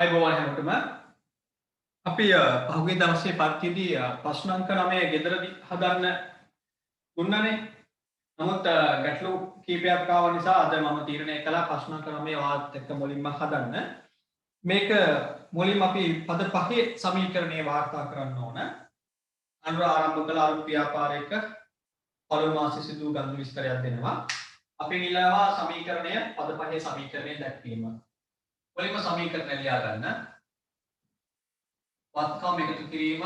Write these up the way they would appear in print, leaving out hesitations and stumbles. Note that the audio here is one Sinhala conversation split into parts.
අයිබෝවන් හැමෝටම අපි පහුගිය දවසේ පන්තියේදී ප්‍රශ්න අංක 9 ගෙදරදී හදන්න දුන්නානේ. නමුත් ගැටලු කීපයක් ආව නිසා අද මම තීරණය කළා ප්‍රශ්න අංක 9 වාත් එක්ක මුලින්ම හදන්න. මේක මුලින්ම අපි පද පහේ සමීකරණය වාර්තා කරන්න ඕන. අනුර ආරම්භ කළ අලුත් ව්‍යාපාරයක පළමු මාසෙ සිදු වූ ගණන් විස්තරයක් දෙනවා. අපි ඊළඟ සමීකරණය පද පහේ සමීකරණය දැක්වීම. මුලින්ම සමීකරණය ලියා ගන්න. වත්කම් එකතු කිරීම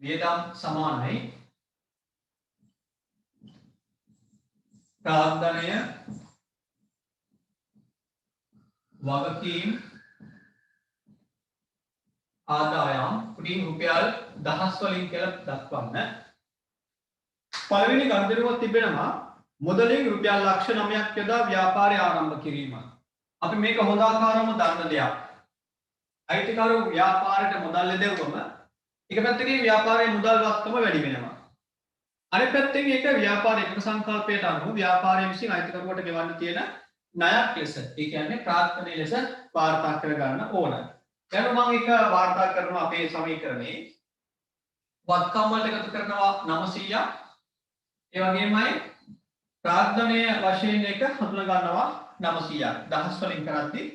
වියදම් සමානයි ප්‍රාර්ථනය වගකීම් ආදායම් කුටින් රුපියල් දහස් වලින් කියලා දක්වන්න. පළවෙනි ගණන්දරුවක් තිබෙනවා මුදලින් රුපියල් ලක්ෂ 9ක් යොදා ව්‍යාපාරය ආරම්භ කිරීම. අපි මේක හොඳ ආකාරව දන්න දෙයක්. අයිතිකරු ව්‍යාපාරයට මුදල් ලැබෙවම එක පැත්තකින් ව්‍යාපාරයේ මුදල් වත්කම වැඩි වෙනවා. අනිත් පැත්තෙන් ඒක ව්‍යාපාරයේ එක සංකල්පයට අනුව ව්‍යාපාරය විසින් අයිතිකරුවට ගෙවන්න තියෙන ණයක් ලෙස, ඒ කියන්නේ ප්‍රාර්ථනීය ලෙස වාර්තා කර ගන්න ඕන. දැන් මම ඒක වාර්තා කරනවා අපේ සමීකරණේ. වත්කම් වලට එකතු කරනවා 900ක්. ඒ වගේමයි ප්‍රාර්ථනීය වශයෙන් එක හඳුනා ගන්නවා 900ක්. දහස් වලින් කරද්දී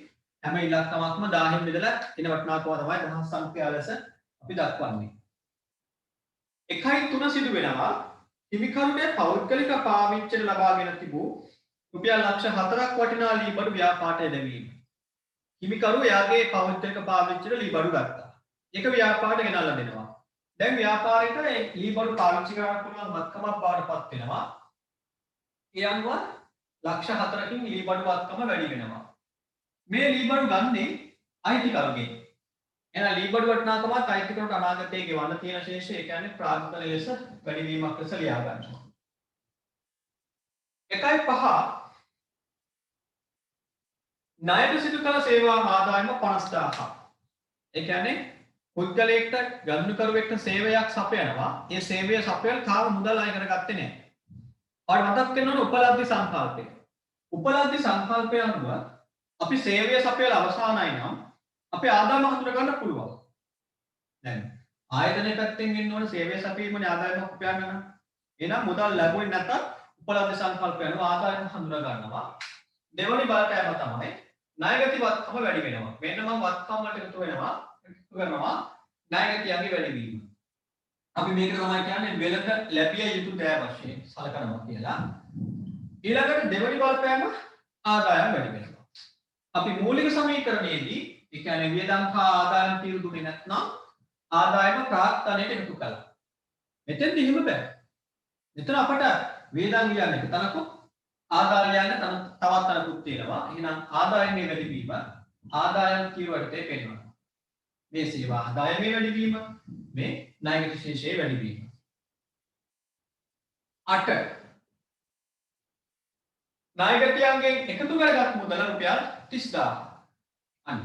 හැම ඉලක්කමක්ම 1000න් බෙදලා එන වටිනාකම තමයි දහස් සංඛ්‍යා ලෙස අපි දක්වන්නේ. 1.3 සිදු වෙනවා හිමිකරුගේ පෞද්ගලික පාවිච්චියට ලබාගෙන තිබූ රුපියල් ලක්ෂ 4ක් වටිනා ලීබඩු ව්‍යාපාරයට දැමීම. හිමිකරු එයාගේ පෞද්ගලික පාවිච්චියට ලීබඩු ගත්තා. ඒක ව්‍යාපාරයට ගෙනල්ලා දෙනවා. දැන් ව්‍යාපාරයට ඒ ලීබඩු පාවිච්චි කරන්න පුළුවන් වත්කමක් බාටපත් වෙනවා. ඒ අනුව ලක්ෂ 4කින් ලීබඩු වත්කම වැඩි වෙනවා. මේ ලීබඩු ගන්නේ අයිතිකරුගෙන්. එහෙනම් ලීබඩු වටිනාකමත් අයිතිකරුට අනාගතයේ ගෙවන්න තියෙන ශේෂය, ඒ කියන්නේ ප්‍රාර්ථනීය ලෙස වැඩිවීමක් ලෙස ලියා ගන්නවා. 1.5 ණයට සිදු කළ සේවා ආදායම 50000ක්. ඒ කියන්නේ පුද්ගලයෙක්ට ගනුදෙනුකරුවෙක්ට සේවයක් සපයනවා. ඒ සේවය සපයලා තාම මුදල් අය කරගත්තේ නැහැ. ඔයාලට මතක් වෙන්න ඕන උපලබ්ධි සංකල්පය. උපලබ්ධි සංකල්පය අනුව අපි සේවය සපයලා අවසానයි නම් අපි ආදායම හඳුනා ගන්න පුළුවන්. දැන් ආයතනයේ පැත්තෙන් වෙන්න ඕන සේවය සපීමනේ ආදායම උපයන්න නම්. එහෙනම් මුදල් ලැබුණේ නැතත් උපලබ්ධ සංකල්පය අනුව ආදායම හඳුනා ගන්නවා. දෙවනි බලපෑම තමයි ණයගති වත්කම වැඩි වෙනවා. මෙන්න මම වත්කම් වලට එකතු කරනවා ණයගතියගේ වැඩිවීම. අපි මේක තමයි කියන්නේ වෙළඳ ලැබිය යුතු දෑ වශයෙන් සලකනවා කියලා. ඊළඟට දෙවනි බලපෑම ආදායම වැඩි වෙනවා. අපි මූලික සමීකරණයේදී ඒ කියන්නේ වියදම් හා ආදායම් තීරු දුන්නේ නැත්නම් ආදායම ප්‍රාර්ථනයට එකතු කළා. මෙතෙන්දි එහෙම බෑ. මෙතන අපට වියදම් කියන්නේ එක තනකුත් ආදායම් කියන්නේ තවත් තනකුත් තියෙනවා. එහෙනම් ආදායමේ වැඩිවීම ආදායම් තීරු වලට පෙන්වනවා. මේ සේවා ආදායමේ වැඩිවීම, මේ ණයගති ශේෂයේ වැඩිවීම. 8 ණයගතියන්ගෙන් එකතු කරගත් මුදල රුපියල් 30000. අන්න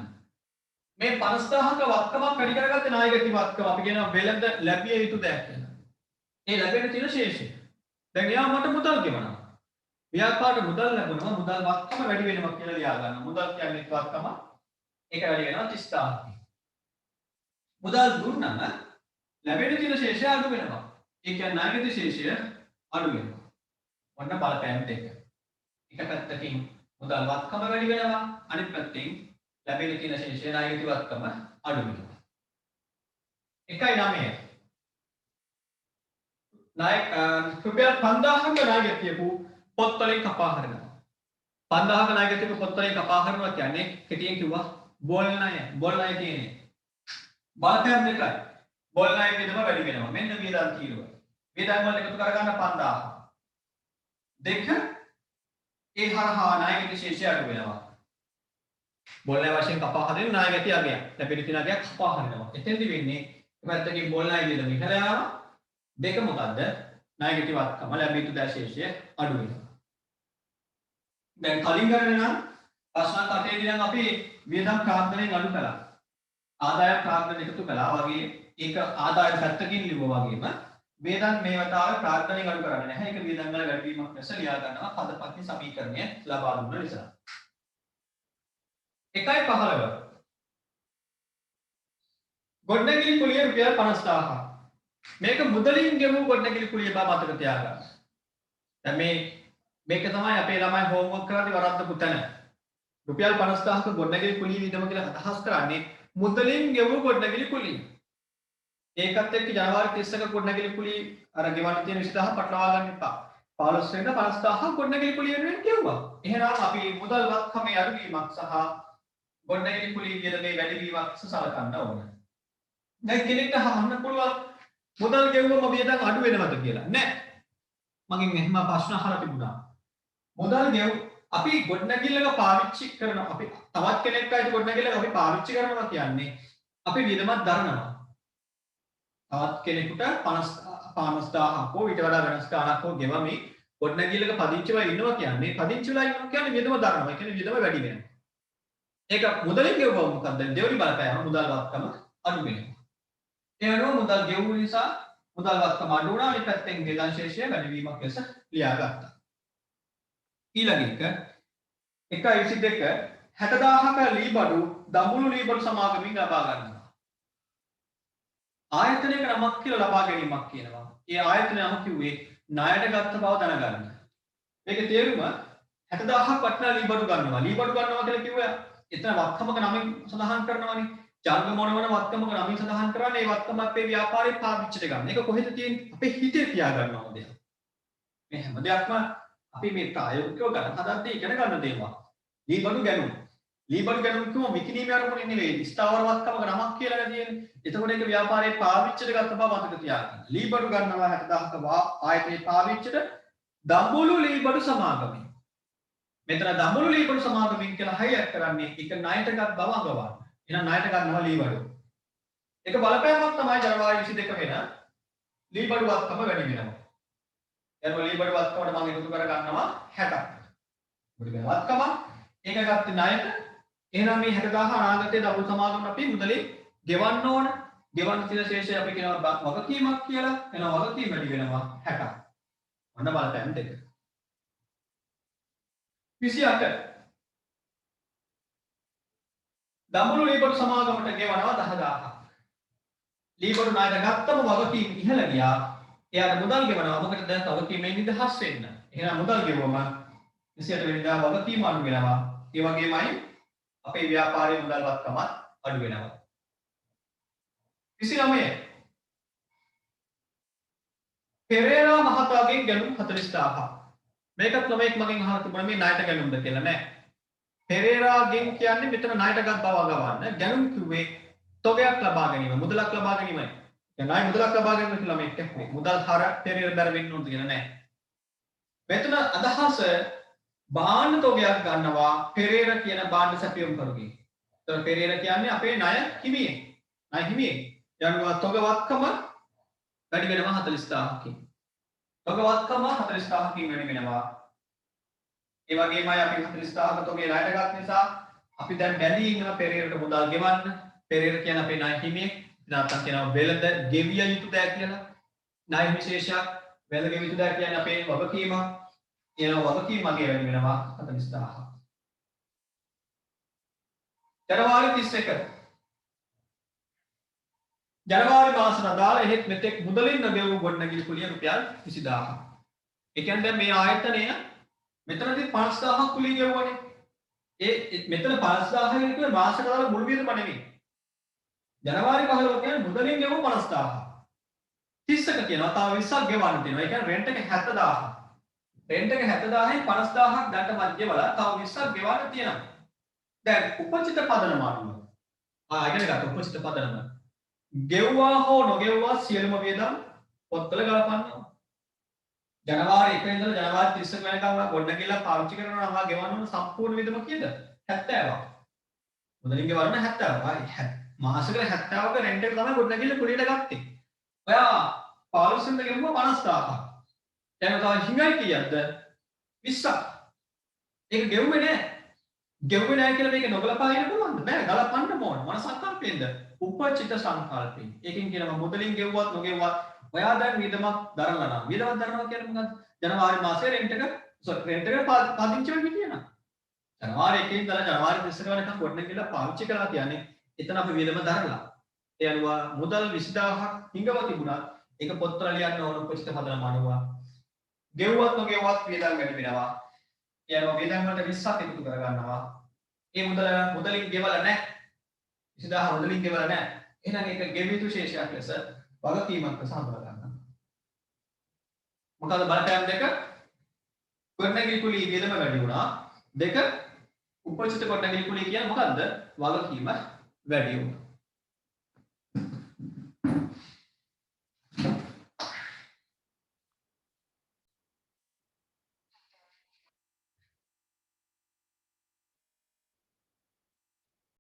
මේ 50000ක වත්කමක් වැඩි කරගත්තේ ණයගති වත්කම අපි කියනවා වෙළඳ ලැබිය යුතු දෙයක් කියලා. ඒ ලැබෙන තියෙන ශේෂය. දැන් එයා මට මුදල් ගෙවනවා. ව්‍යාපාරට මුදල් ලැබුණා, මුදල් වත්කම වැඩි වෙනවා කියලා ලියා ගන්නවා. මුදල් කියන්නේ වත්කම ඒක වැඩි වෙනවා 30000. මුදල් දුන්නම ලැබෙන තියෙන ශේෂය අඩු වෙනවා. ඒ කියන්නේ ණයගති ශේෂය අඩු වෙනවා. ඔන්න බලපෑම් දෙක. එක පැත්තකින් මුදල් වත්කම වැඩි වෙනවා, අනිත් පැත්තෙන් ලැබෙන තියෙන ශේෂය ණයගති වත්කම අඩු වෙනවා. 1.9 රුපියල් 5000ක ණයගතියපු පොත් වලින් කපා හරිනවා. 5000ක ණයගතියපු පොත් වලින් කපා හරිනවා කියන්නේ කෙටියෙන් කිව්වා බෝල් ණය තියෙන්නේ. බලපෑම් දෙකයි. බෝල් ණය වියදම වැඩි වෙනවා. මෙන්න වියදම් තීරුව. වියදම් වල එකතු කරගන්න 5000. දෙක ඒ හරහා ණයගති ශේෂය අඩු වෙනවා. බෝල් ණය වශයෙන් කපා හරින ණයගති අගය. ලැබෙන තියෙන අගය කපා හරිනවා. එතෙන්දි වෙන්නේ පැත්තකින් බෝල් ණය වියදම ඉහළ යනවා. දෙක මොකද්ද? ණයගති වත්කම ලැබෙන යුතු ශේෂය අඩු වෙනවා. දැන් කලින් ගණන නම් ප්‍රශ්න කටේදී නම් අපි වියදම් ප්‍රාර්ථනයෙන් අඩු කළා. ආදායම් ප්‍රාර්ථන එකතු කළා වගේ ඒක ආදායම් පැත්තකින් ලිව්වා වගේම වේදන් මේ වතාවේ ප්‍රාර්ථනයෙන් අඩු කරන්නේ නැහැ. ඒක වේදන් වල වැඩිවීමක් ලෙස ලියා ගන්නවා පද පහේ සමීකරණය ලබා දුන්න නිසා. 1.15 ගොඩනැගිලි කුලිය රුපියල් 50000ක්. මේක මුදලින් ගෙවූ ගොඩනැගිලි කුලිය බව මතක තියාගන්න. දැන් මේක තමයි අපේ ළමයි හෝම්වර්ක් කරද්දී වරද්දපු තැන. රුපියල් 50000ක ගොඩනැගිලි කුලිය විදම කියලා අදහස් කරන්නේ මුදලින් ගෙවූ ගොඩනැගිලි කුලිය. ඒකත් එක්ක ජනවාරි 30ක ගොඩනැගිලි කුලිය අර ගෙවන්න තියෙන 20000 පටලවා ගන්න එපා. 15 වෙනිදා 50000ක් ගොඩනැගිලි කුලිය වෙනුවෙන් ගෙවුවා. එහෙනම් අපි මුදල් වත්කමේ අඩුවීමක් සහ ගොඩනැගිලි කුලිය වියදමේ වැඩිවීමක් සලකන්න ඕනේ. දැන් කෙනෙක්ට අහන්න පුළුවන් මුදල් ගෙවුවම වියදම් අඩු වෙනවද කියලා. නෑ. මගෙන් එහෙම ප්‍රශ්න අහලා තිබුණා. මුදල් ගෙවු අපි ගොඩනැගිල්ලක පාවිච්චි කරනවා. අපි තවත් කෙනෙක්ට අයිති ගොඩනැගිල්ලක අපි පාවිච්චි කරනවා කියන්නේ අපි වියදමක් දරනවා. තවත් කෙනෙකුට 50000ක් හෝ ඊට වඩා වෙනස් ගාණක් හෝ ගෙවමි ගොඩනැගිල්ලක පදිංචිලා ඉන්නවා කියන්නේ පදිංචිලා ඉන්නවා කියන්නේ වියදම දරනවා. ඒ කියන්නේ වියදම වැඩි වෙනවා. ඒක මුදලින් ගෙවුවම මොකද්ද? දෙවනි බලපෑම මුදල් වත්කම අඩු වෙනවා. ඒ අනුව මුදල් ගෙවුව නිසා මුදල් වත්කම අඩු වුණා. මේ පැත්තෙන් වේදන් ශේෂය වැඩිවීමක් ලෙස ලියාගත්තා. ඊළඟ එක 1.22 60000ක ලීබඩු දඹුලු ලීබඩු සමාගමින් ලබා ගන්නවා. ආයතනයක නමක් කියලා ලබා ගැනීමක් කියනවා. ඒ ආයතනය නම කිව්වේ ණයට ගත්ත බව දැනගන්න. මේකේ තේරුම 60000ක් වටිනා ලීබඩු ගන්නවා. ලීබඩු ගන්නවා කියලා කිව්වේ එතන වත්කමක නමින් සඳහන් කරනවානේ. ජංග මොන වත්කමක නමින් සඳහන් කරන්නේ ඒ වත්කම අපේ ව්‍යාපාරේ පාවිච්චිට ගන්න. ඒක කොහෙද තියෙන්නේ? අපේ හිතේ තියා ගන්නවා දෙයක්. මේ හැම දෙයක්ම අපි මේ ප්‍රායෝගිකව ගන්න හදද්දී ඉගෙන ගන්න දේවල්. ලීබඩු ගැනුම්. ලීබඩු ගැනුම් කිව්වම විකිණීමේ අරමුණේ නෙවෙයි. ස්ථාවර වත්කමක නමක් කියලා තියෙන්නේ. එතකොට ඒක ව්‍යාපාරේ පාවිච්චිට ගත්ත බව මතක තියාගන්න. ලීබඩු ගන්නවා 60000ක ආයතනයේ පාවිච්චිට දඹුලු ලීබඩු සමාගමේ. මෙතන දඹුලු ලීබඩු සමාගමෙන් කියලා හයියක් කරන්නේ එක ණයටගත් බව අඟවන්න. එහෙනම් ණයට ගන්නවා ලීබඩු. ඒක බලපෑමක් තමයි ජනවාරි 22 වෙන ලීබඩු වත්කම වැඩි වෙනවා. එතකොට ලීබඩු වත්කමට මම එකතු කර ගන්නවා 60ක්. මුලින්ම වත්කම ඒක ගත්තේ ණයට. එහෙනම් මේ 60000 අනාගතයේ දඹුලු සමාගමට අපි මුදලින් ගෙවන්න ඕන. ගෙවන්න තියෙන ශේෂය අපි කියනවා වගකීමක් කියලා. එහෙනම් වගකීම වැඩි වෙනවා 60ක්. ඔන්න බලපෑම දෙක. 28 දඹුලු ලීබඩු සමාගමට ගෙවනවා 10000ක්. ලීබඩු ණයට ගත්තම වගකීම් ඉහළ ගියා. එයාට මුදල් ගෙවනවා. මොකද දැන් වගකීමෙන් නිදහස් වෙන්න. එහෙනම් මුදල් ගෙවුවම 28 වෙනිදා වගකීම අඩු වෙනවා. ඒ වගේමයි අපේ ව්‍යාපාරයේ මුදල් වත්කම අඩු වෙනවා. 29 පෙරේරා මහතාගෙන් ගැනුම් 40000ක්. මේකත් ළමෙක් මගෙන් අහලා තිබුණා මේ ණයට ගැනුම්ද කියලා නෑ. පෙරේරාගෙන් කියන්නේ මෙතන ණයට ගත් බව අගවන්න. ගැනුම් කිව්වේ තොගයක් ලබා ගැනීම, මුදලක් ලබා ගැනීමයි. දැන් ණය මුදලක් ලබා ගැනීම කියලා මේක කිව්වේ. මුදල් හර පෙරේර බැර වෙන්න ඕනද කියලා නෑ. මෙතන අදහස බාණ්ඩ තොගයක් ගන්නවා පෙරේර කියන බාණ්ඩ සැපයුම් කරුගෙන්. එතකොට පෙරේර කියන්නේ අපේ ණය හිමියෙන්. ණය හිමියෙන්. යනවා තොග වත්කම වැඩි වෙනවා 40000කින්. තොග වත්කම 40000කින් වැඩි වෙනවා. ඒ වගේමයි අපි 40000ක තොගේ ණයට ගත් නිසා අපි දැන් බැඳී ඉන්නවා පෙරේරට මුදල් ගෙවන්න. පෙරේර කියන්නේ අපේ ණය හිමියෙක්. නැත්නම් කියනවා වෙළඳ ගෙවිය යුතු දෑ කියලා. ණය විශේෂයක් වෙළඳ ගෙවිය යුතු දෑ කියන්නේ අපේ වගකීමක්. එන වගකීම මගේ වැඩි වෙනවා 40000. ජනවාරි 31 ජනවාරි මාසට අදාළ එහෙත් මෙතෙක් මුදලින් නොගෙවූ ගොඩනැගිලි කුලිය රුපියල් 20000ක්. ඒ කියන්නේ දැන් මේ ආයතනය මෙතනදී 5000ක් කුලිය ගෙවුවනේ. ඒ මෙතන 5000 කියන්නේ මාසකට අදාළ මුළු වියදම නෙවෙයි. ජනවාරි 15 කියන්නේ මුදලින් ගෙවුව 50000. 30ක කියනවා තව 20ක් ගෙවන්න තියෙනවා. ඒ කියන්නේ රෙන්ට් එක 70000. රෙන්ට් එක 70000න් 50000ක් දැන්ට මැද ගෙවලා තව 20ක් ගෙවන්න තියෙනවා. දැන් උපචිත පදනම අනුව ඉගෙන ගන්න උපචිත පදනම ගෙවුවා හෝ නොගෙවුවා සියලුම වියදම් පොත්වල ගලපන්න. ජනවාරි 1 ඉඳලා ජනවාරි 30 වෙනකම් ගොඩනැගිල්ල පාවිච්චි කරනවා නම් ගෙවන්න ඕන සම්පූර්ණ වියදම කීයද? 70ක්. මුදලින් ගෙවන්න 70ක්. හරි. මාසෙකට 70ක රෙන්ට් එක තමයි ගොඩනැගිල්ල කුලියට ගත්තේ. ඔයා 15 වෙනිදා ගෙවුවා 50000ක්. දැන් තව හිඟයි කීයක්ද? 20ක්. ඒක ගෙවුවේ නෑ. ගෙවුවේ නෑ කියලා මේක නොගලපා ඉන්න පුළුවන්ද? බෑ ගලපන්න ඕන. මොන සංකල්පයෙන්ද? උපචිත සංකල්පයෙන්. ඒකෙන් කියනවා මුදලින් ගෙවුවත් නොගෙවුවත් ඔයා දැන් වියදමක් දරලා නම්. වියදමක් දරනවා කියන්නේ මොකක්ද? ජනවාරි මාසයේ රෙන්ට් එක පදිංචි වෙන්න කියනවා. ජනවාරි 1 ඉඳලා ජනවාරි 30 වෙනිකම් ගොඩනැගිල්ල පාවිච්චි කළා කියන්නේ එතන අපි වියදම දරලා. ඒ අනුව මුදල් 20000ක් හිඟව තිබුණා. ඒක පොත්වල ලියන්න ඕන උපචිත පදනම අනුව. ගෙව්වත් නොගෙව්වත් වියදම් වැඩි වෙනවා. ඒ අනුව වියදම් වලට 20ක් එකතු කර ගන්නවා. ඒ මුදලින් ගෙවලා නැහැ. 20000 මුදලින් ගෙවලා නැහැ. එහෙනම් ඒක ගෙවිය යුතු ශේෂයක් ලෙස වගකීමක් ලෙස හඳුනා ගන්නවා. මොකද බලපෑම් දෙක ගොඩනැගිලි කුලී වියදම වැඩි වුණා. දෙක උපචිත ගොඩනැගිලි කුලී කියන්නේ මොකද්ද? වගකීම වැඩි වුණා.